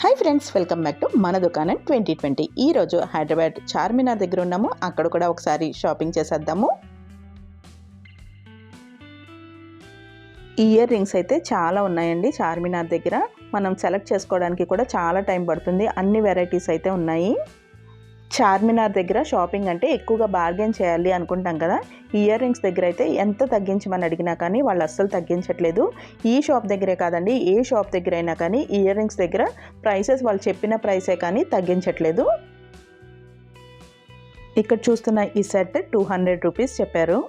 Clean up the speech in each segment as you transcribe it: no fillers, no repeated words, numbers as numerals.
Hi friends, welcome back to మన దుకాణం 2020. ఈరోజు హైదరాబాద్ చార్మినార్ దగ్గర ఉన్నాము. అక్కడ కూడా ఒకసారి షాపింగ్ చేసేద్దాము. ఇయర్ రింగ్స్ అయితే చాలా ఉన్నాయండి చార్మినార్ దగ్గర. మనం సెలెక్ట్ చేసుకోవడానికి కూడా చాలా టైం పడుతుంది. అన్ని వెరైటీస్ అయితే ఉన్నాయి. చార్మినార్ దగ్గర షాపింగ్ అంటే ఎక్కువగా బార్గెన్ చేయాలి అనుకుంటాం కదా. ఇయర్ రింగ్స్ దగ్గర అయితే ఎంత తగ్గించమని అడిగినా కానీ వాళ్ళు అస్సలు తగ్గించట్లేదు. ఈ షాప్ దగ్గరే కాదండి, ఏ షాప్ దగ్గర అయినా కానీ ఇయర్ రింగ్స్ దగ్గర ప్రైసెస్ వాళ్ళు చెప్పిన ప్రైసే కానీ తగ్గించట్లేదు. ఇక్కడ చూస్తున్న ఈ సెట్ 200 రూపీస్ చెప్పారు.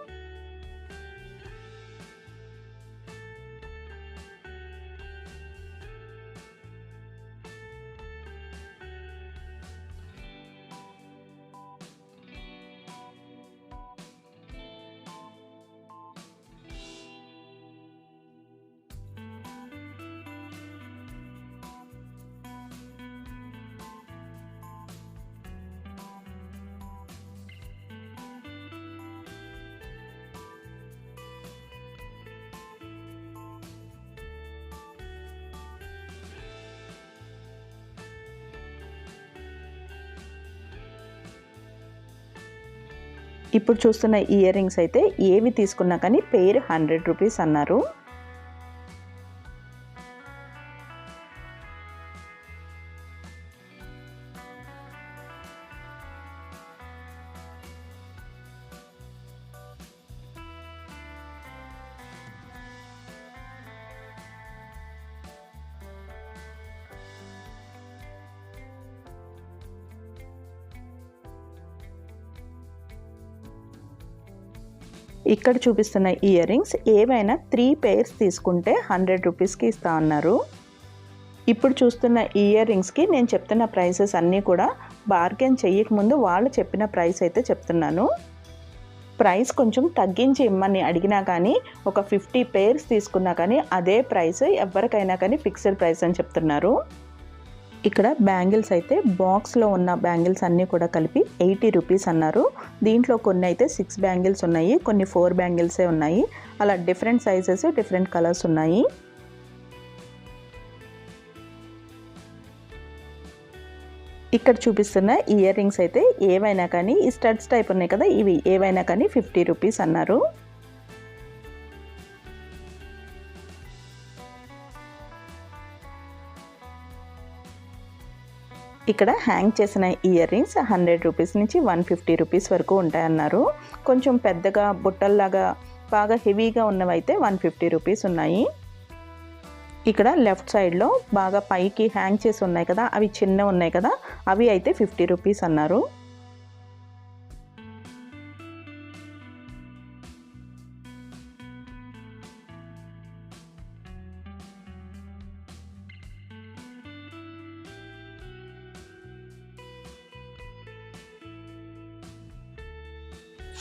ఇప్పుడు చూస్తున్న ఇయర్ రింగ్స్ అయితే ఏవి తీసుకున్నా కానీ పెయిర్ 100 రూపీస్ అన్నారు. ఇక్కడ చూపిస్తున్న ఇయర్ రింగ్స్ ఏవైనా 3 పేర్స్ తీసుకుంటే 100 రూపీస్కి ఇస్తా అన్నారు. ఇప్పుడు చూస్తున్న ఇయర్ రింగ్స్కి నేను చెప్తున్న ప్రైసెస్ అన్నీ కూడా బార్గెన్ చేయకముందు వాళ్ళు చెప్పిన ప్రైస్ అయితే చెప్తున్నాను. ప్రైస్ కొంచెం తగ్గించి ఇమ్మని అడిగినా కానీ ఒక 50 పేర్స్ తీసుకున్నా కానీ అదే ప్రైస్ ఎవరికైనా కానీ ఫిక్స్డ్ ప్రైస్ అని చెప్తున్నారు. ఇక్కడ బ్యాంగిల్స్ అయితే బాక్స్లో ఉన్న బ్యాంగిల్స్ అన్నీ కూడా కలిపి 80 రూపీస్ అన్నారు. దీంట్లో కొన్ని అయితే 6 బ్యాంగిల్స్ ఉన్నాయి, కొన్ని 4 బ్యాంగిల్సే ఉన్నాయి. అలా డిఫరెంట్ సైజెస్, డిఫరెంట్ కలర్స్ ఉన్నాయి. ఇక్కడ చూపిస్తున్న ఇయర్ రింగ్స్ అయితే ఏవైనా కానీ ఈ స్టడ్స్ టైప్ ఉన్నాయి కదా, ఇవి ఏవైనా కానీ 50 రూపీస్ అన్నారు. ఇక్కడ హ్యాంగ్ చేసిన ఇయర్ రింగ్స్ 100 రూపీస్ నుంచి 150 రూపీస్ వరకు ఉంటాయన్నారు. కొంచెం పెద్దగా బుట్టల్లాగా బాగా హెవీగా ఉన్నవైతే 150 రూపీస్ ఉన్నాయి. ఇక్కడ లెఫ్ట్ సైడ్లో బాగా పైకి హ్యాంగ్ చేసి ఉన్నాయి కదా, అవి చిన్న ఉన్నాయి కదా, అవి అయితే 50 రూపీస్ అన్నారు.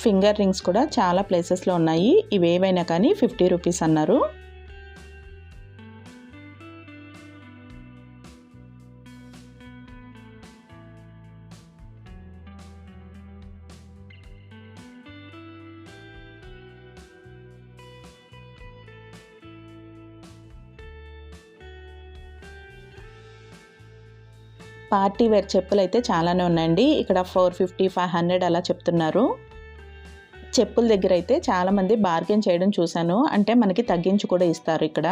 ఫింగర్ రింగ్స్ కూడా చాలా ప్లేసెస్లో ఉన్నాయి. ఇవి ఏవైనా కానీ 50 రూపీస్ అన్నారు. పార్టీ వేర్ చెప్పులు అయితే చాలానే ఉన్నాయండి. ఇక్కడ 450, 500 అలా చెప్తున్నారు. చెప్పుల దగ్గర అయితే చాలామంది బార్గెన్ చేయడం చూశాను. అంటే మనకి తగ్గించి కూడా ఇస్తారు ఇక్కడ.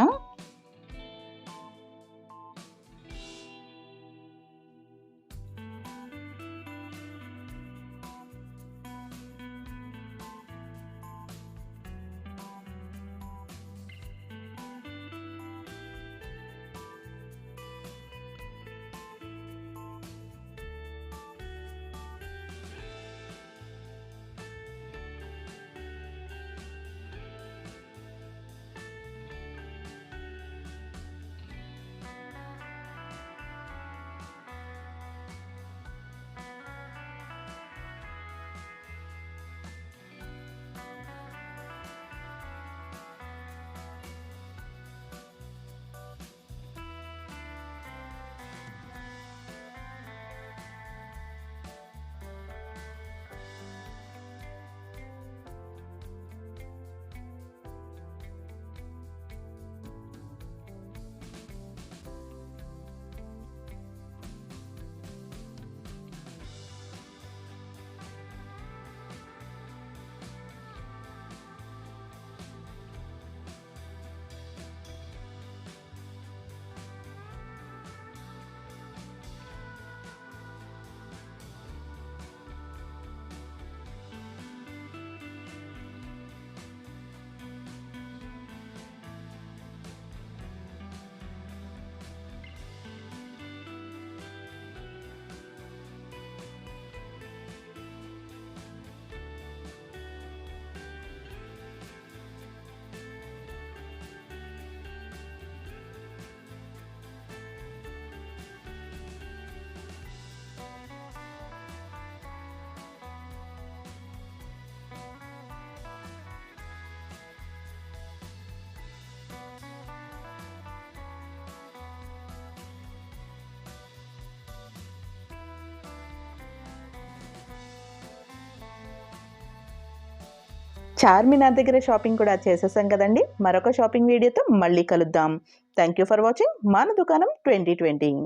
చార్మినార్ దగ్గర షాపింగ్ కూడా చేసేసాం కదండి. మరొక షాపింగ్ వీడియోతో మళ్ళీ కలుద్దాం. థ్యాంక్ యూ ఫర్ వాచింగ్ మన దుకాణం 2020.